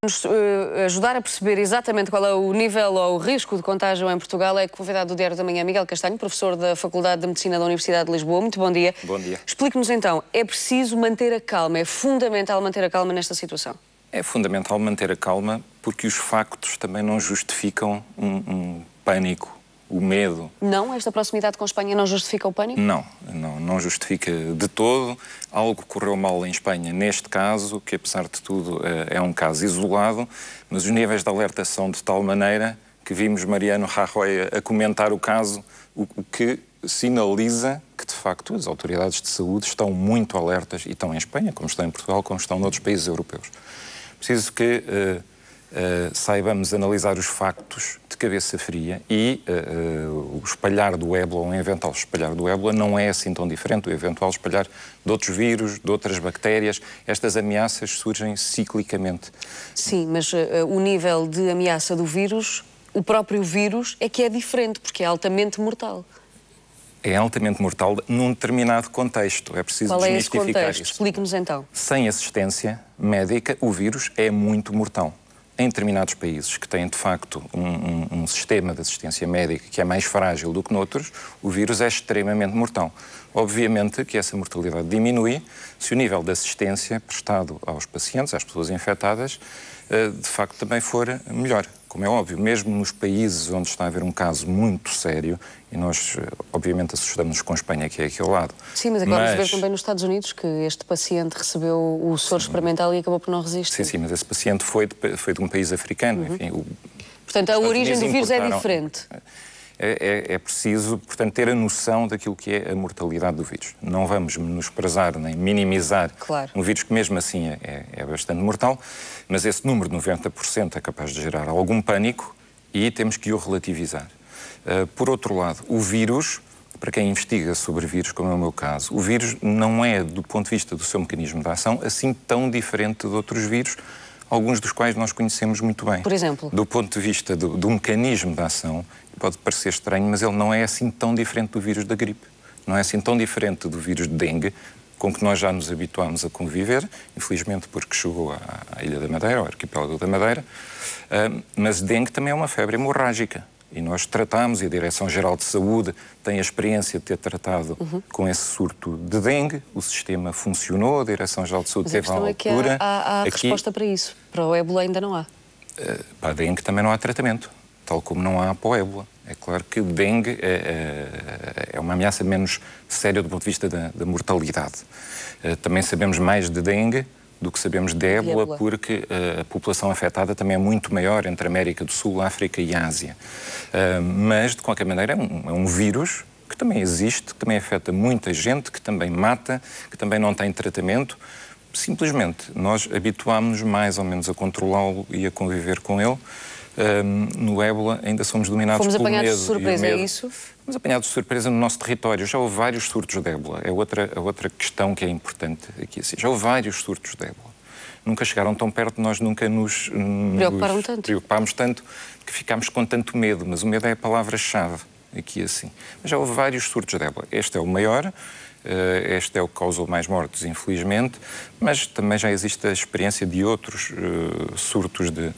Nos ajudar a perceber exatamente qual é o nível ou o risco de contágio em Portugal é convidado do Diário da Manhã Miguel Castanho, professor da Faculdade de Medicina da Universidade de Lisboa. Muito bom dia. Bom dia. Explique-nos então, é preciso manter a calma, é fundamental manter a calma nesta situação? É fundamental manter a calma porque os factos também não justificam um pânico, o medo. Não? Esta proximidade com a Espanha não justifica o pânico? Não justifica de todo. Algo correu mal em Espanha neste caso, que apesar de tudo é um caso isolado, mas os níveis de alerta são de tal maneira que vimos Mariano Rajoy a comentar o caso, o que sinaliza que, de facto, as autoridades de saúde estão muito alertas, e estão em Espanha, como estão em Portugal, como estão noutros países europeus. Preciso que saibamos analisar os factos de cabeça fria e o espalhar do ébola, ou um eventual espalhar do ébola, não é assim tão diferente do eventual espalhar de outros vírus, de outras bactérias. Estas ameaças surgem ciclicamente. Sim, mas o nível de ameaça do vírus, o próprio vírus, é que é diferente, porque é altamente mortal. É altamente mortal num determinado contexto. É preciso desmistificar isso. Qual é esse contexto? Explique-nos então. Sem assistência médica, o vírus é muito mortal. Em determinados países que têm, de facto, um sistema de assistência médica que é mais frágil do que noutros, o vírus é extremamente mortal. Obviamente que essa mortalidade diminui se o nível de assistência prestado aos pacientes, às pessoas infectadas, de facto também for melhor. Como é óbvio, mesmo nos países onde está a haver um caso muito sério, e nós, obviamente, assustamos-nos com a Espanha, que é aqui ao lado. Sim, mas agora vamos ver também nos Estados Unidos que este paciente recebeu o soro experimental e acabou por não resistir. Sim, mas esse paciente foi de um país africano. Enfim, portanto, a origem do vírus é diferente. É preciso, portanto, ter a noção daquilo que é a mortalidade do vírus. Não vamos menosprezar nem minimizar um vírus que mesmo assim é bastante mortal, mas esse número de 90% é capaz de gerar algum pânico e temos que o relativizar. Por outro lado, o vírus, para quem investiga sobre vírus, como é o meu caso, o vírus não é, do ponto de vista do seu mecanismo de ação, assim tão diferente de outros vírus, alguns dos quais nós conhecemos muito bem. Por exemplo? Do ponto de vista do mecanismo de ação, pode parecer estranho, mas ele não é assim tão diferente do vírus da gripe. Não é assim tão diferente do vírus de dengue, com que nós já nos habituámos a conviver, infelizmente porque chegou à Ilha da Madeira, ao arquipélago da Madeira, mas dengue também é uma febre hemorrágica. E nós tratamos, e a Direção-Geral de Saúde tem a experiência de ter tratado com esse surto de dengue, o sistema funcionou, a Direção-Geral de Saúde teve a altura. Há resposta para isso, para o ébola ainda não há. Para a dengue também não há tratamento, tal como não há para o ébola. É claro que o dengue é uma ameaça menos séria do ponto de vista da mortalidade. Também sabemos mais de dengue do que sabemos de ébola, porque a população afetada também é muito maior entre a América do Sul, África e Ásia. Mas, de qualquer maneira, é um vírus que também existe, que também afeta muita gente, que também mata, que também não tem tratamento. Simplesmente, nós habituámos-nos mais ou menos a controlá-lo e a conviver com ele. No ébola ainda somos dominados pelo medo. Fomos apanhados de surpresa, é isso? Fomos apanhados de surpresa no nosso território. Já houve vários surtos de ébola. É outra questão que é importante aqui. Assim. Já houve vários surtos de ébola. Nunca chegaram tão perto, nós nunca nos preocupámos tanto, que ficámos com tanto medo. Mas o medo é a palavra-chave aqui assim. Mas já houve vários surtos de ébola. Este é o maior. Este é o que causou mais mortes, infelizmente. Mas também já existe a experiência de outros surtos de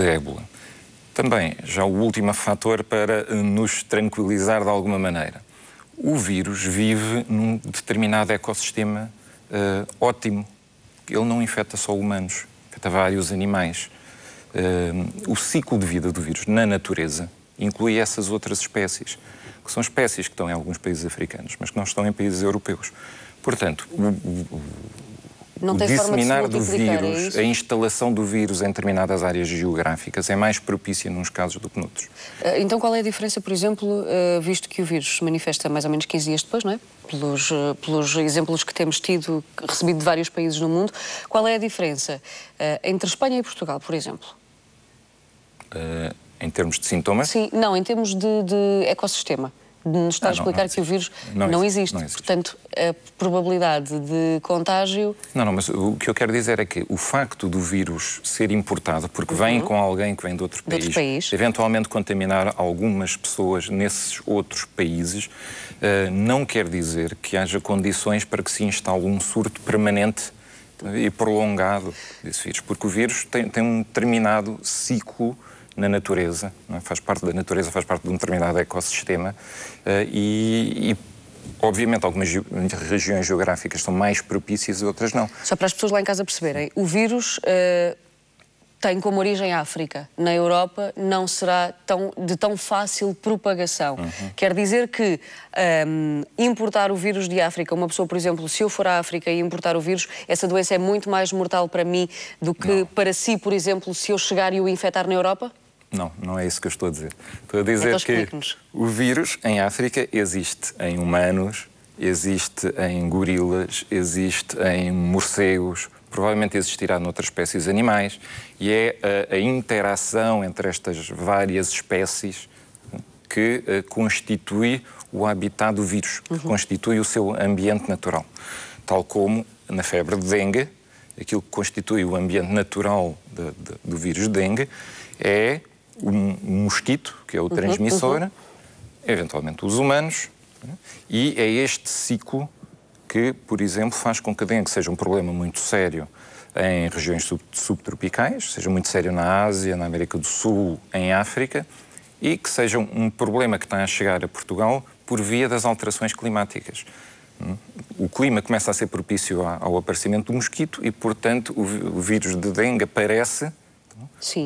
ébola. Também, já o último fator para nos tranquilizar de alguma maneira. O vírus vive num determinado ecossistema ótimo. Ele não infecta só humanos, infecta vários animais. O ciclo de vida do vírus na natureza inclui essas outras espécies, que são espécies que estão em alguns países africanos, mas que não estão em países europeus. Portanto, o disseminar do vírus, a instalação do vírus em determinadas áreas geográficas é mais propícia nos casos do que noutros. Então qual é a diferença, por exemplo, visto que o vírus se manifesta mais ou menos 15 dias depois, não é? Pelos exemplos que temos recebido de vários países no mundo, qual é a diferença entre Espanha e Portugal, por exemplo? Em termos de sintomas? Sim, não, em termos de ecossistema. Nos está a explicar que o vírus não existe. Portanto, a probabilidade de contágio... Não, mas o que eu quero dizer é que o facto do vírus ser importado, porque vem com alguém que vem de outro país, eventualmente contaminar algumas pessoas nesses outros países, não quer dizer que haja condições para que se instale um surto permanente e prolongado desse vírus, porque o vírus tem um determinado ciclo na natureza, não é? Faz parte da natureza, faz parte de um determinado ecossistema e obviamente algumas regiões geográficas são mais propícias e outras não. Só para as pessoas lá em casa perceberem, o vírus tem como origem a África. Na Europa não será de tão fácil propagação. Quer dizer que importar o vírus de África, uma pessoa, por exemplo, se eu for à África e importar o vírus, essa doença é muito mais mortal para mim do que para si, por exemplo, se eu chegar e o infectar na Europa? Não, não é isso que eu estou a dizer. Estou a dizer que o vírus em África existe em humanos, existe em gorilas, existe em morcegos, provavelmente existirá noutras espécies animais, e é a interação entre estas várias espécies que constitui o habitat do vírus, que constitui o seu ambiente natural. Tal como na febre de dengue, aquilo que constitui o ambiente natural do vírus de dengue é o mosquito, que é o transmissor, eventualmente os humanos, e é este ciclo que, por exemplo, faz com que a dengue seja um problema muito sério em regiões subtropicais, seja muito sério na Ásia, na América do Sul, em África, e que seja um problema que está a chegar a Portugal por via das alterações climáticas. O clima começa a ser propício ao aparecimento do mosquito e, portanto, o vírus de dengue aparece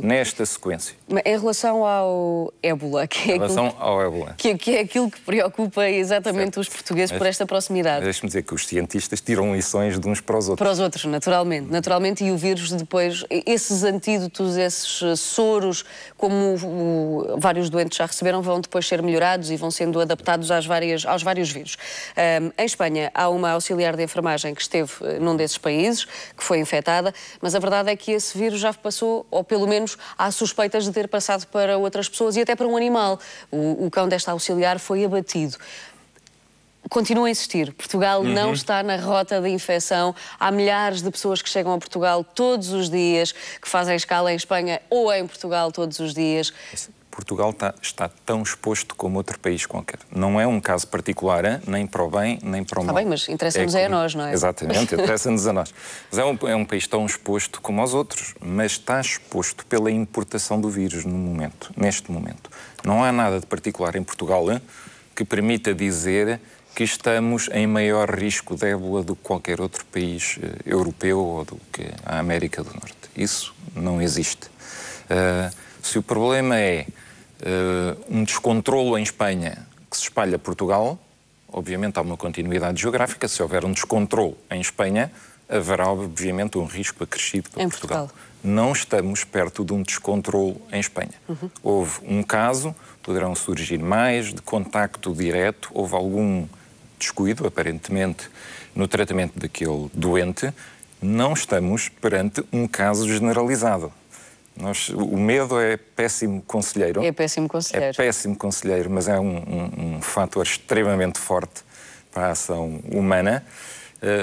nesta sequência. Em relação ao ébola, que é aquilo que preocupa exatamente os portugueses por esta proximidade. Deixe-me dizer que os cientistas tiram lições de uns para os outros. Para os outros, naturalmente, e o vírus depois, esses antídotos, esses soros, como vários doentes já receberam, vão depois ser melhorados e vão sendo adaptados aos vários vírus. Em Espanha há uma auxiliar de enfermagem que esteve num desses países, que foi infectada, mas a verdade é que esse vírus já passou, ou pelo menos há suspeitas de ter passado para outras pessoas e até para um animal. O cão desta auxiliar foi abatido. Continuo a insistir, Portugal não está na rota de infecção. Há milhares de pessoas que chegam a Portugal todos os dias, que fazem escala em Espanha ou em Portugal todos os dias. Portugal está tão exposto como outro país qualquer. Não é um caso particular, nem para o bem, nem para o mal. Está bem, mas interessa-nos a nós, não é? Exatamente, interessa-nos a nós. Mas é um país tão exposto como os outros, mas está exposto pela importação do vírus neste momento. Não há nada de particular em Portugal que permita dizer que estamos em maior risco de ébola do que qualquer outro país europeu ou do que a América do Norte. Isso não existe. Se o problema é um descontrolo em Espanha que se espalha a Portugal, obviamente há uma continuidade geográfica. Se houver um descontrolo em Espanha, haverá obviamente um risco acrescido para Portugal. Não estamos perto de um descontrolo em Espanha. Houve um caso, poderão surgir mais, de contacto direto, houve algum descuido, aparentemente, no tratamento daquele doente. Não estamos perante um caso generalizado. O medo é péssimo conselheiro. É péssimo conselheiro. É péssimo conselheiro, mas é um fator extremamente forte para a ação humana.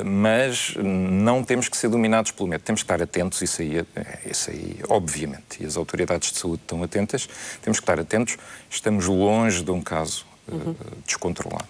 Mas não temos que ser dominados pelo medo. Temos que estar atentos, isso aí, obviamente. E as autoridades de saúde estão atentas. Temos que estar atentos. Estamos longe de um caso descontrolado.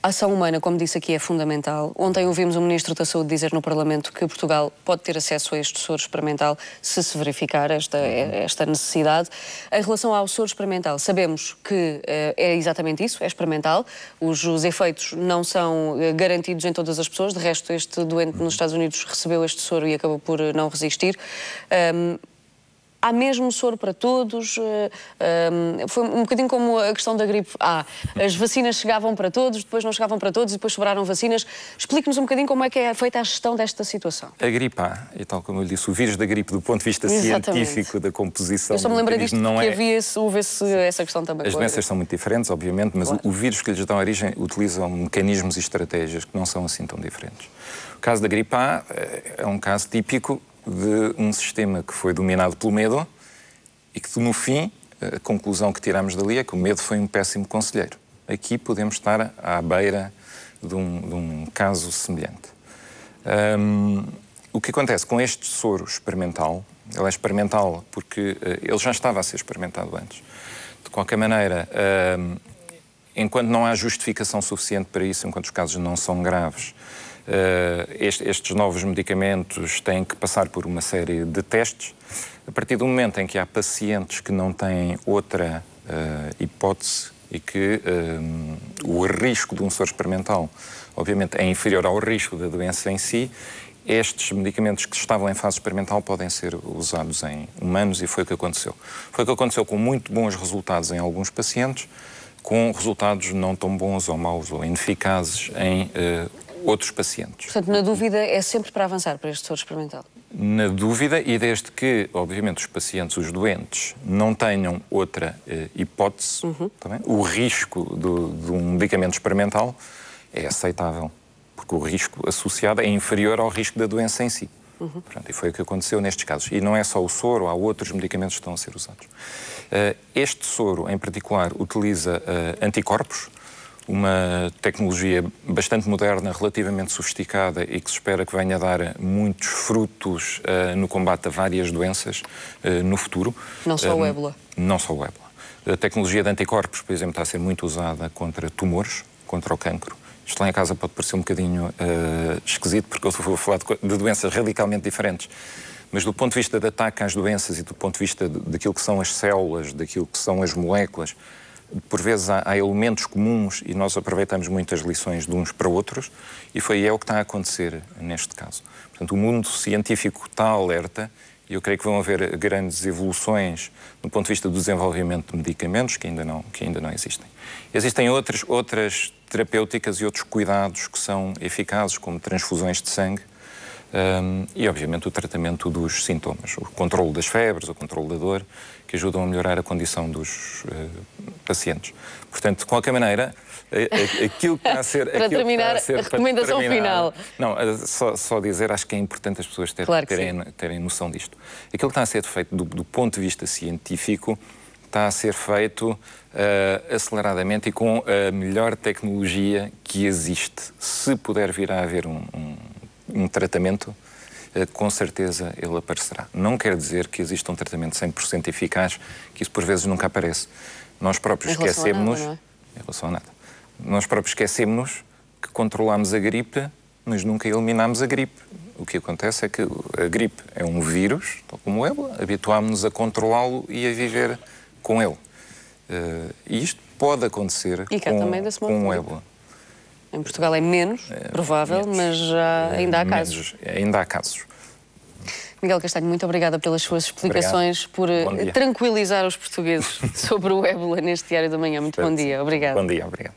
A ação humana, como disse aqui, é fundamental. Ontem ouvimos o Ministro da Saúde dizer no Parlamento que Portugal pode ter acesso a este soro experimental se verificar esta necessidade. Em relação ao soro experimental, sabemos que é exatamente isso, é experimental. Os efeitos não são garantidos em todas as pessoas. De resto, este doente nos Estados Unidos recebeu este soro e acabou por não resistir. Há mesmo soro para todos? Foi um bocadinho como a questão da gripe A. As vacinas chegavam para todos, depois não chegavam para todos e depois sobraram vacinas. Explique-nos um bocadinho como é que é feita a gestão desta situação. A gripe A, e tal como eu lhe disse, o vírus da gripe, do ponto de vista científico da composição... Eu só me lembrei disto porque houve essa questão também. As doenças são muito diferentes, obviamente, mas o vírus que lhes dá origem utilizam mecanismos e estratégias que não são assim tão diferentes. O caso da gripe A é um caso típico de um sistema que foi dominado pelo medo e que, no fim, a conclusão que tiramos dali é que o medo foi um péssimo conselheiro. Aqui podemos estar à beira de um caso semelhante. O que acontece com este soro experimental, ele é experimental porque ele já estava a ser experimentado antes. De qualquer maneira, enquanto não há justificação suficiente para isso, enquanto os casos não são graves, Estes novos medicamentos têm que passar por uma série de testes. A partir do momento em que há pacientes que não têm outra hipótese e que o risco de um soro experimental, obviamente, é inferior ao risco da doença em si, estes medicamentos que estavam em fase experimental podem ser usados em humanos e foi o que aconteceu. Foi o que aconteceu com muito bons resultados em alguns pacientes, com resultados não tão bons ou maus ou ineficazes em outros pacientes. Portanto, na dúvida, é sempre para avançar para este soro experimental? Na dúvida, e desde que, obviamente, os pacientes, os doentes, não tenham outra hipótese, também, o risco de um medicamento experimental é aceitável, porque o risco associado é inferior ao risco da doença em si. Portanto, e foi o que aconteceu nestes casos. E não é só o soro, há outros medicamentos que estão a ser usados. Este soro, em particular, utiliza anticorpos, uma tecnologia bastante moderna, relativamente sofisticada e que se espera que venha a dar muitos frutos no combate a várias doenças no futuro. Não só o ébola. Não só o ébola. A tecnologia de anticorpos, por exemplo, está a ser muito usada contra tumores, contra o cancro. Isto lá em casa pode parecer um bocadinho esquisito, porque eu vou falar de doenças radicalmente diferentes. Mas do ponto de vista de ataque às doenças e do ponto de vista daquilo que são as células, daquilo que são as moléculas, por vezes há elementos comuns e nós aproveitamos muitas lições de uns para outros e é o que está a acontecer neste caso. Portanto, o mundo científico está alerta e eu creio que vão haver grandes evoluções do ponto de vista do desenvolvimento de medicamentos que ainda não existem. Existem outras terapêuticas e outros cuidados que são eficazes, como transfusões de sangue e, obviamente, o tratamento dos sintomas, o controle das febres, o controle da dor, que ajudam a melhorar a condição dos pacientes. Portanto, de qualquer maneira, aquilo que está a ser... Para terminar, a recomendação final. Não, só dizer, acho que é importante as pessoas terem noção disto. Aquilo que está a ser feito do ponto de vista científico está a ser feito aceleradamente e com a melhor tecnologia que existe. Se puder vir a haver um tratamento, com certeza ele aparecerá. Não quer dizer que exista um tratamento 100% eficaz, que isso por vezes nunca aparece. Nós próprios esquecemos-nos... Em relação a nada. Nós próprios esquecemos que controlamos a gripe, mas nunca eliminámos a gripe. O que acontece é que a gripe é um vírus, tal como o ébola, habituámos-nos a controlá-lo e a viver com ele. E isto pode acontecer com o ébola. Em Portugal é menos provável, mas ainda há casos. Ainda há casos. Miguel Castanho, muito obrigada pelas suas explicações, por tranquilizar os portugueses sobre o ébola neste Diário da Manhã. Muito bom dia. Obrigada. Bom dia, obrigado.